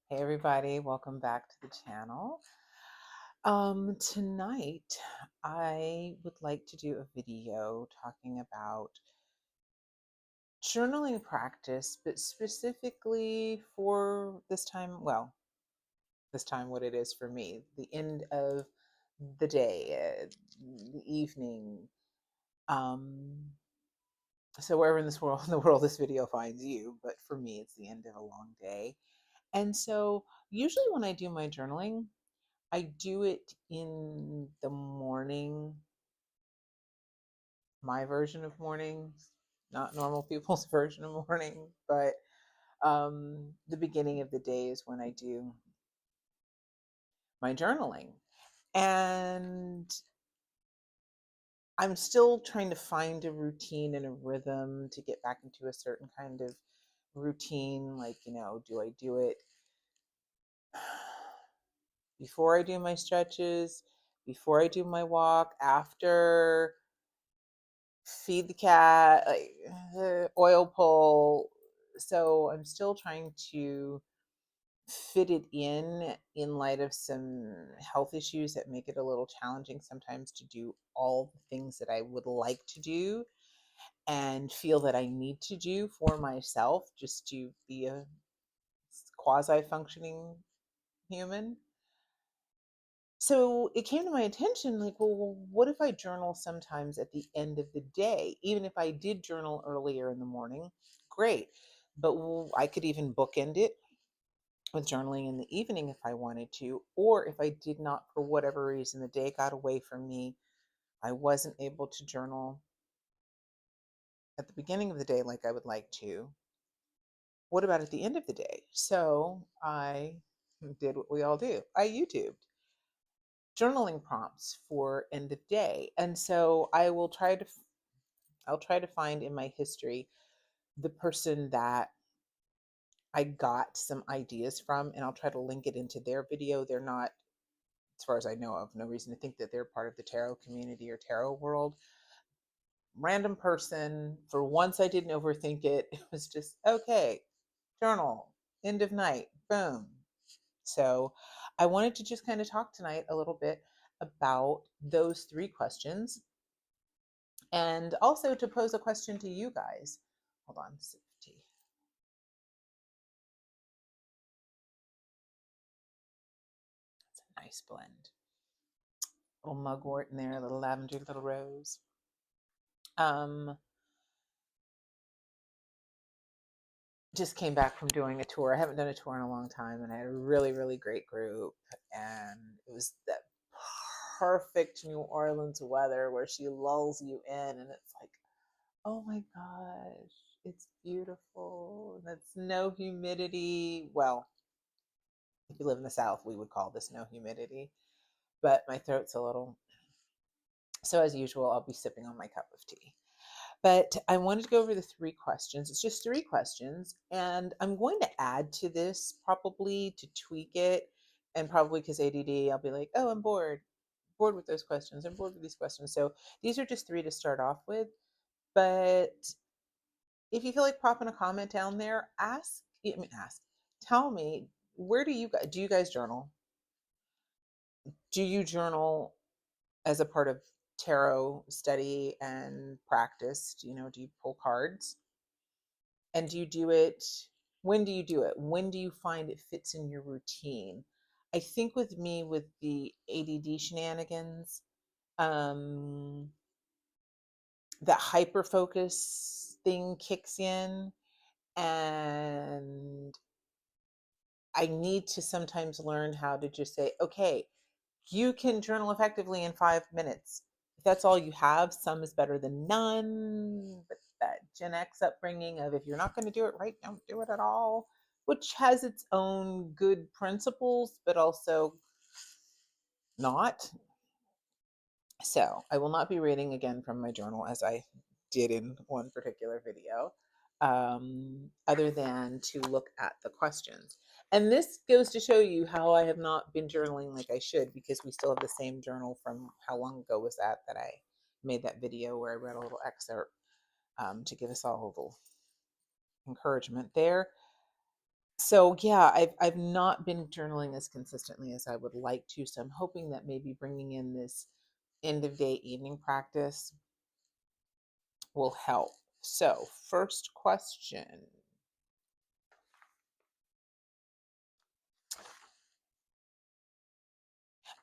Hey everybody, welcome back to the channel. Tonight I would like to do a video talking about journaling practice, but specifically for this time, this time what it is for me, the end of the day, the evening. Um, so wherever in this world in the world this video finds you, but for me it's the end of a long day. And so usually when I do my journaling, I do it in the morning, my version of morning, not normal people's version of morning, but the beginning of the day is when I do my journaling. And I'm still trying to find a routine and a rhythm to get back into a certain kind of routine. Like, do I do it before I do my stretches, before I do my walk, after? Feed the cat, like oil pull. So I'm still trying to fit it in light of some health issues that make it a little challenging sometimes to do all the things that I would like to do and feel that I need to do for myself just to be a quasi functioning human. So it came to my attention like, well, what if I journal sometimes at the end of the day? Even if I did journal earlier in the morning, great. But I could even bookend it with journaling in the evening if I wanted to. Or if I did not, for whatever reason, the day got away from me, I wasn't able to journal at the beginning of the day like I would like to. What about at the end of the day? So I did what we all do. I YouTubed journaling prompts for end of day. And so I'll try to find in my history the person that I got some ideas from, and I'll try to link it into their video. They're not, as far as I know of, no reason to think that they're part of the tarot community or tarot world. Random person. For once I didn't overthink it. It was just okay, journal, end of night, boom. So I wanted to just kind of talk tonight a little bit about those three questions and also to pose a question to you guys. Hold on, sip of tea. It's a nice blend. Little mugwort in there, a little lavender, little rose. Um, just came back from doing a tour. I haven't done a tour in a long time, and I had a really, really great group. And it was that perfect New Orleans weather where she lulls you in, and it's like, oh my gosh, it's beautiful. That's no humidity. Well, if you live in the South, we would call this no humidity, but my throat's a little. So, as usual, I'll be sipping on my cup of tea. But I wanted to go over the three questions. It's just three questions. And I'm going to add to this probably to tweak it. And probably because ADD, I'll be like, oh, I'm bored with those questions. I'm bored with these questions. So these are just three to start off with. But if you feel like popping a comment down there, tell me, where do you guys journal? Do you journal as a part of tarot study and practice? Do you pull cards? And do you do it? When do you do it? When do you find it fits in your routine? I think with me, with the ADD shenanigans, um, that hyper focus thing kicks in, and I need to sometimes learn how to just say, okay, you can journal effectively in 5 minutes. If that's all you have, some is better than none. But that Gen X upbringing of if you're not going to do it right, don't do it at all, which has its own good principles, but also not. So I will not be reading again from my journal as I did in one particular video, other than to look at the questions. And this goes to show you how I have not been journaling like I should, because we still have the same journal from how long ago was that I made that video where I read a little excerpt to give us all a little encouragement there. So yeah, I've not been journaling as consistently as I would like to. So I'm hoping that maybe bringing in this end of day evening practice will help. So, first question.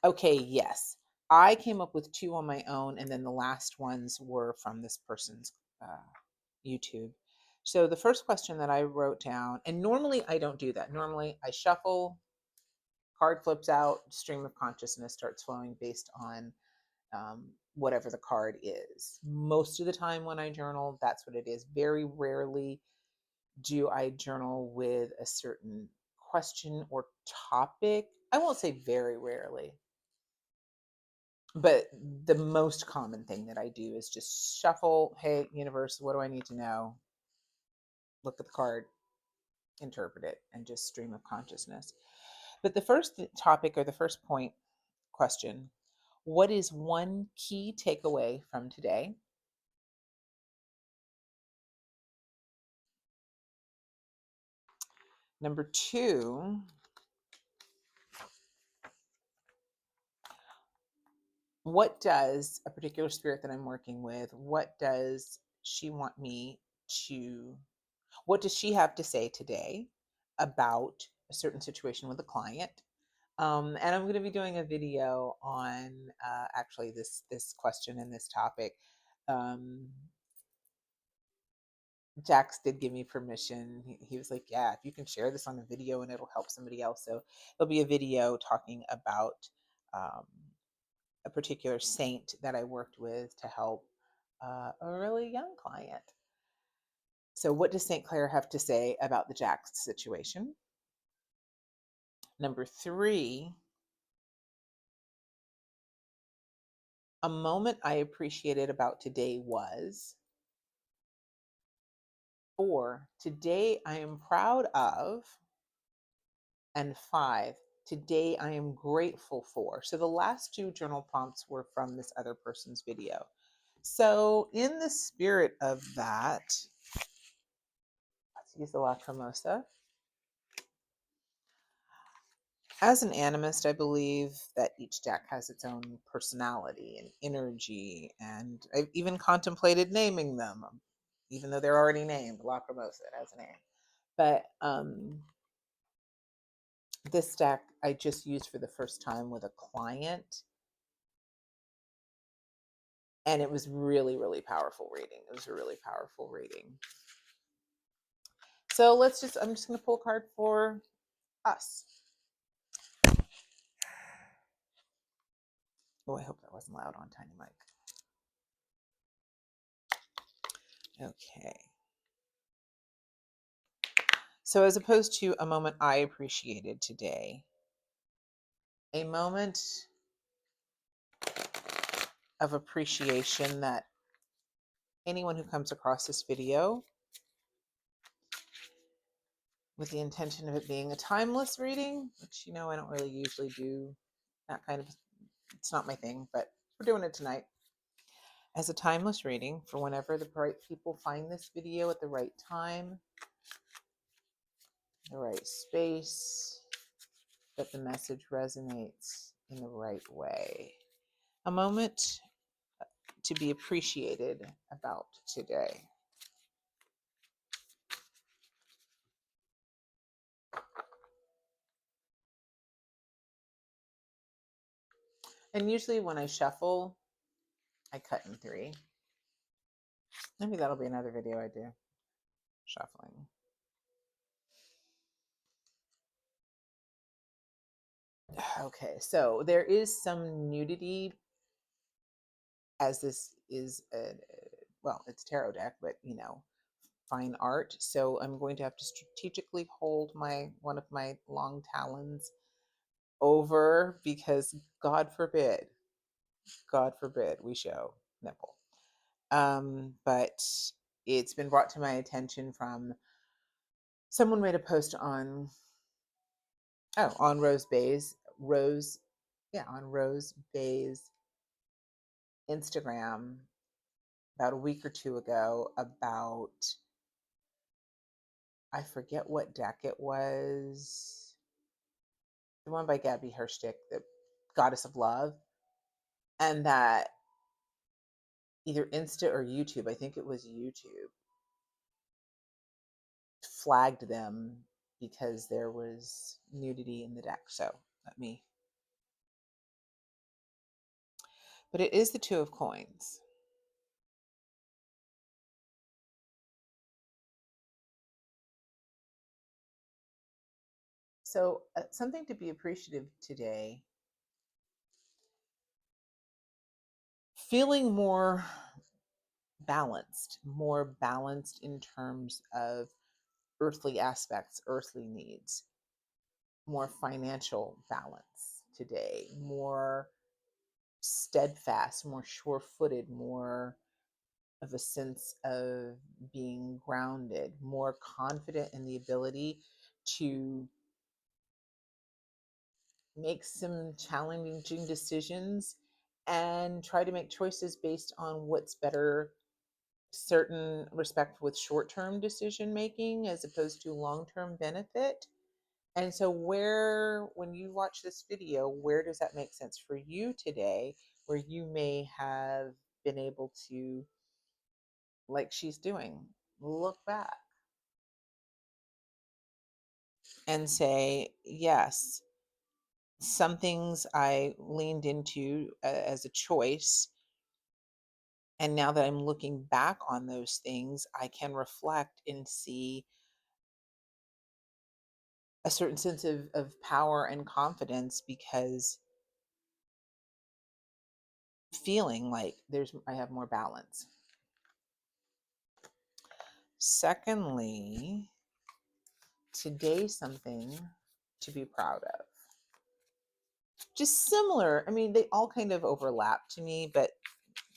Okay, yes. I came up with two on my own, and then the last ones were from this person's uh, YouTube. So, the first question that I wrote down, and normally I don't do that. Normally I shuffle, card flips out, stream of consciousness starts flowing based on whatever the card is. Most of the time when I journal, that's what it is. Very rarely do I journal with a certain question or topic. I won't say very rarely, but the most common thing that I do is just shuffle. Hey, universe, what do I need to know? Look at the card, interpret it, and just stream of consciousness. But the first topic or the first point question: what is one key takeaway from today? Number two, what does a particular spirit that I'm working with, what does she want me to, what does she have to say today about a certain situation with a client? And I'm going to be doing a video on actually this question and this topic. Um, Jax did give me permission. He was like, "Yeah, if you can share this on a video and it'll help somebody else." So there'll be a video talking about um, a particular saint that I worked with to help a really young client. So, what does St. Clair have to say about the Jax situation? Number three, a moment I appreciated about today was. Four, today I am proud of. And five, today I am grateful for. So, the last two journal prompts were from this other person's video. So, in the spirit of that, let's use the Lacrimosa. As an animist, I believe that each deck has its own personality and energy, and I've even contemplated naming them, even though they're already named. Lacrimosa, it has a name. But this deck I just used for the first time with a client, and it was really, really powerful reading. It was a really powerful reading. So I'm just going to pull a card for us. Oh, I hope that wasn't loud on Tiny Mic. Okay. So, as opposed to a moment I appreciated today, a moment of appreciation that anyone who comes across this video, with the intention of it being a timeless reading, which, I don't really usually do that kind of, it's not my thing, but we're doing it tonight, as a timeless reading for whenever the right people find this video at the right time, the right space, that the message resonates in the right way. A moment to be appreciated about today. And usually when I shuffle, I cut in three. Maybe that'll be another video I do, shuffling. Okay, so there is some nudity, as this is it's tarot deck, but fine art. So I'm going to have to strategically hold one of my long talons over, because God forbid we show nipple. But it's been brought to my attention from someone made a post on Rose Bay's Instagram about a week or two ago about I forget what deck it was. The one by Gabby Herstick, the Goddess of Love, and that either Insta or YouTube, I think it was YouTube, flagged them because there was nudity in the deck. So let me, but it is the Two of Coins. So something to be appreciative today. Feeling more balanced in terms of earthly aspects, earthly needs, more financial balance today, more steadfast, more sure footed, more of a sense of being grounded, more confident in the ability to make some challenging decisions and try to make choices based on what's better, certain respect with short-term decision making as opposed to long-term benefit. And so where, when you watch this video, where does that make sense for you today, where you may have been able to, like she's doing, look back and say, yes, some things I leaned into as a choice. And now that I'm looking back on those things, I can reflect and see a certain sense of power and confidence because feeling like I have more balance. Secondly, today something to be proud of. Just similar. I mean, they all kind of overlap to me, but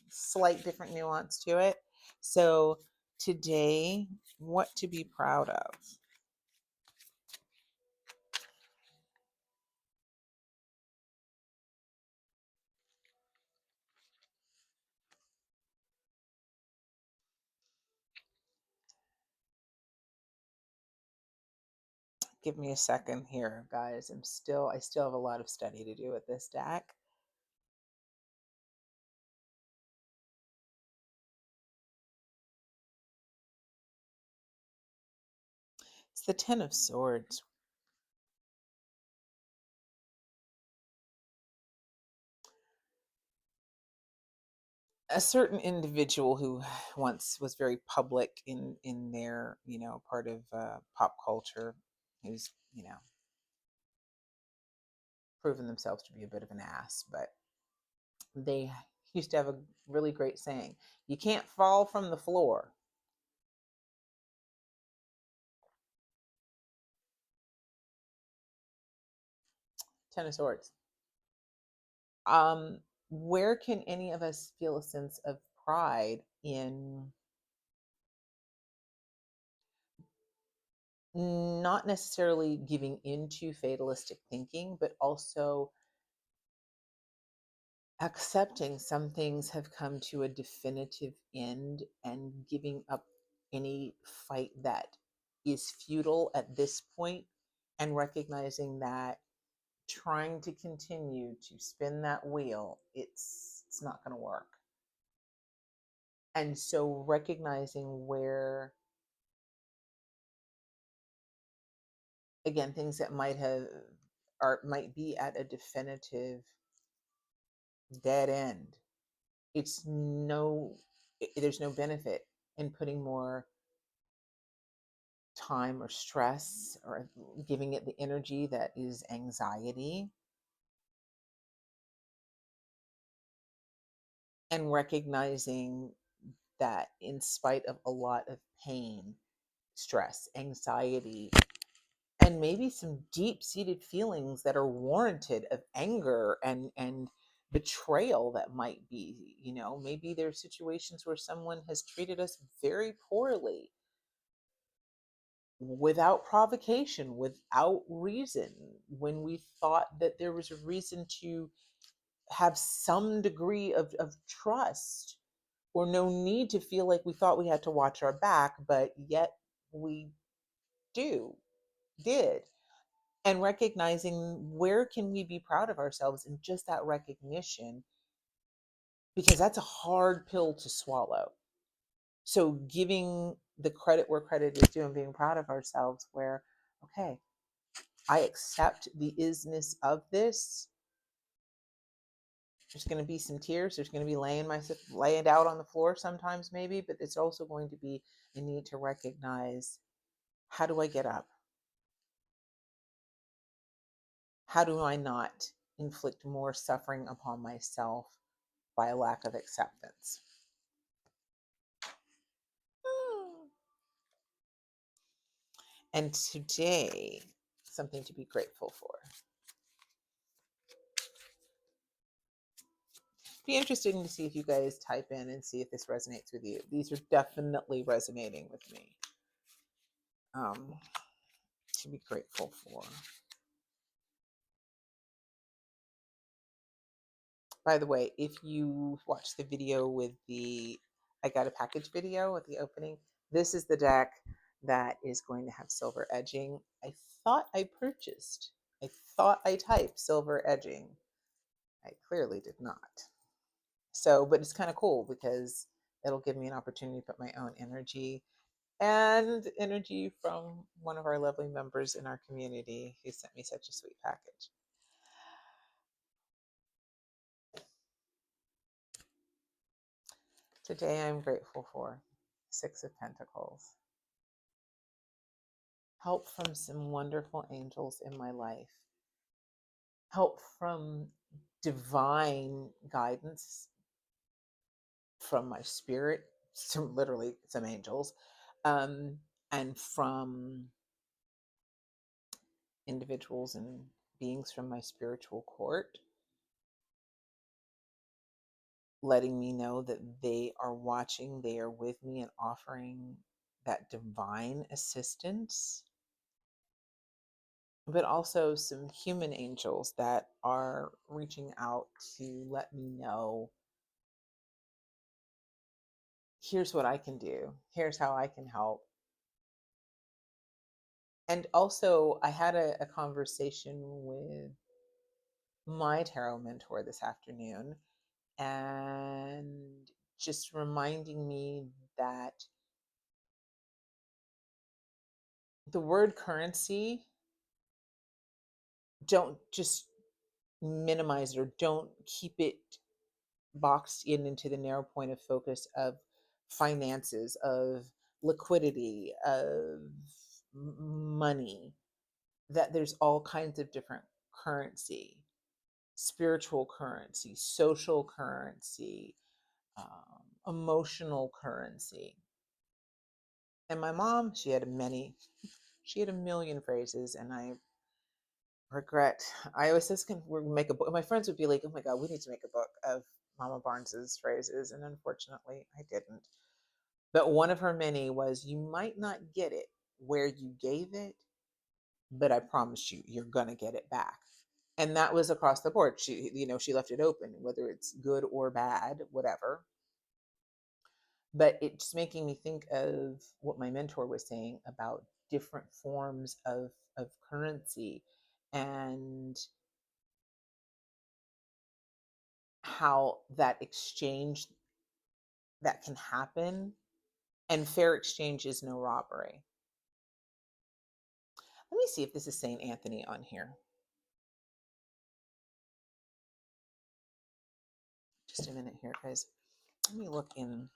slight different nuance to it. So today, what to be proud of. Give me a second here, guys. I still have a lot of study to do with this deck. It's the Ten of Swords. A certain individual who once was very public in their, part of pop culture, who's, proven themselves to be a bit of an ass, but they used to have a really great saying: you can't fall from the floor. Ten of Swords. um where can any of us feel a sense of pride in not necessarily giving into fatalistic thinking, but also accepting some things have come to a definitive end and giving up any fight that is futile at this point, and recognizing that trying to continue to spin that wheel, it's not going to work. And so recognizing where, again, things that might be at a definitive dead end, it's no there's no benefit in putting more time or stress or giving it the energy that is anxiety, and recognizing that in spite of a lot of pain, stress, anxiety, and maybe some deep-seated feelings that are warranted of anger and betrayal, that might be, maybe there's situations where someone has treated us very poorly without provocation, without reason, when we thought that there was a reason to have some degree of trust, or no need to feel like we thought we had to watch our back, but yet we did, and recognizing where can we be proud of ourselves in just that recognition, because that's a hard pill to swallow. So giving the credit where credit is due and being proud of ourselves, where, okay, I accept the isness of this. There's going to be some tears. There's going to be laying out on the floor sometimes, maybe, but it's also going to be a need to recognize, how do I get up? How do I not inflict more suffering upon myself by a lack of acceptance? And today, something to be grateful for. Be interesting to see if you guys type in and see if this resonates with you. These are definitely resonating with me. To be grateful for. By the way, if you watch the video with the I got a package video with the opening, this is the deck that is going to have silver edging. I thought I purchased. I thought I typed silver edging. I clearly did not. So, but it's kind of cool because it'll give me an opportunity to put my own energy and energy from one of our lovely members in our community who sent me such a sweet package. Today I'm grateful for Six of Pentacles. Help from some wonderful angels in my life. Help from divine guidance from my spirit, literally some angels, and from individuals and beings from my spiritual court, letting me know that they are watching, they are with me, and offering that divine assistance. But also some human angels that are reaching out to let me know, here's what I can do, here's how I can help. And also, I had a conversation with my tarot mentor this afternoon, and just reminding me that the word currency, don't just minimize it, or don't keep it boxed in into the narrow point of focus of finances, of liquidity, of money. That there's all kinds of different currency: spiritual currency, social currency, emotional currency. And my mom, she had a million phrases, and I regret. I always just can make a book. My friends would be like, "Oh my God, we need to make a book of Mama Barnes's phrases," and unfortunately, I didn't. But one of her many was, "You might not get it where you gave it, but I promise you, you're gonna get it back." And that was across the board. She left it open, whether it's good or bad, whatever. But it's making me think of what my mentor was saying about different forms of currency, and how that exchange that can happen, and fair exchange is no robbery. Let me see if this is Saint Anthony on here. Just a minute here, guys. Let me look in,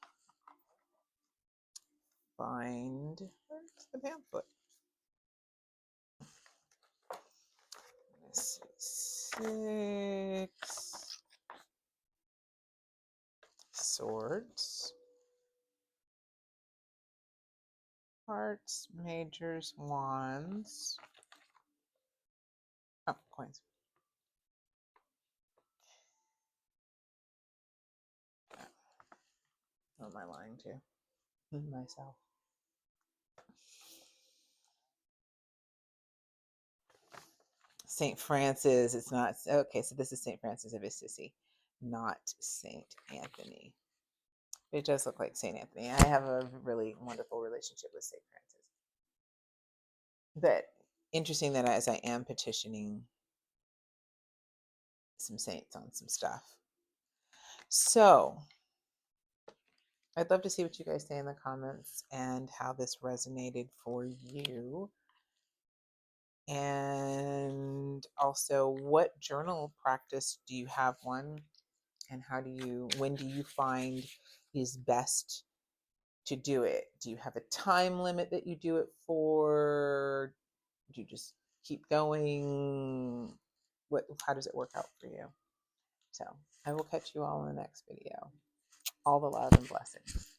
find, where's the pamphlet? Let's see. Six Swords, Hearts, Majors, Wands. Oh, coins. Who am I lying to? Myself. St. Francis. It's not. Okay, so this is St. Francis of Assisi, not St. Anthony. It does look like St. Anthony. I have a really wonderful relationship with St. Francis. But interesting that as I am petitioning some saints on some stuff. So I'd love to see what you guys say in the comments and how this resonated for you. And also, what journal practice do you have one? And when do you find is best to do it? Do you have a time limit that you do it for? Do you just keep going? How does it work out for you? So I will catch you all in the next video. All the love and blessings.